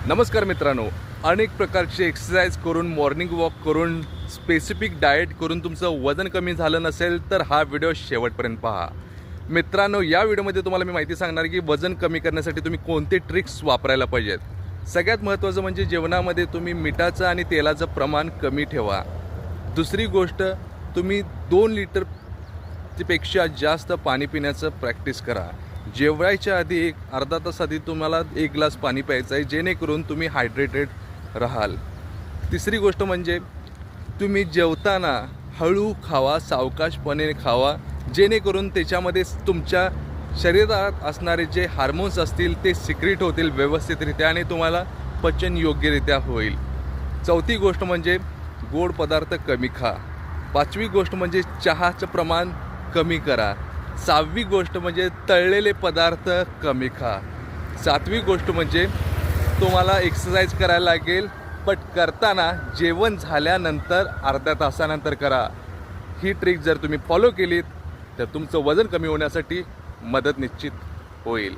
नमस्कार मित्रांनो, अनेक प्रकारचे एक्सरसाइज करून मॉर्निंग वॉक करून स्पेसिफिक डाएट करून तुमचं वजन कमी झालं नसेल तर हा व्हिडिओ शेवटपर्यंत पहा. मित्रांनो, या व्हिडिओमध्ये तुम्हाला मी माहिती सांगणार की वजन कमी करण्यासाठी तुम्ही कोणते ट्रिक्स वापरायला पाहिजेत. सगळ्यात महत्त्वाचं म्हणजे जेवणामध्ये तुम्ही मिठाचं आणि तेलाचं प्रमाण कमी ठेवा. दुसरी गोष्ट, तुम्ही 2 लिटरपेक्षा जास्त पाणी पिण्याचं प्रॅक्टिस करा. जेवायच्या आधी एक अर्धा तास आधी तुम्हाला 1 ग्लास पाणी प्यायचं आहे, जेणेकरून तुम्ही हायड्रेटेड राहाल. तिसरी गोष्ट म्हणजे तुम्ही जेवताना हळू खावा, सावकाशपणे खावा, जेणेकरून त्याच्यामध्ये तुमच्या शरीरात असणारे जे हार्मोन्स असतील ते सिक्रीट होतील व्यवस्थितरित्या आणि तुम्हाला पचन योग्यरित्या होईल. चौथी गोष्ट म्हणजे गोड पदार्थ कमी खा. 5वी गोष्ट म्हणजे चहाचं प्रमाण कमी करा. 6वी गोष्ट म्हणजे तळलेले पदार्थ कमी खा. 7वी गोष्ट म्हणजे तुम्हाला एक्सरसाइज करायला लागेल, बट करताना जेवण झाल्यानंतर अर्ध्या तासानंतर करा. ही ट्रिक जर तुम्ही फॉलो केलीत तर तुमचं वजन कमी होण्यासाठी मदत निश्चित होईल.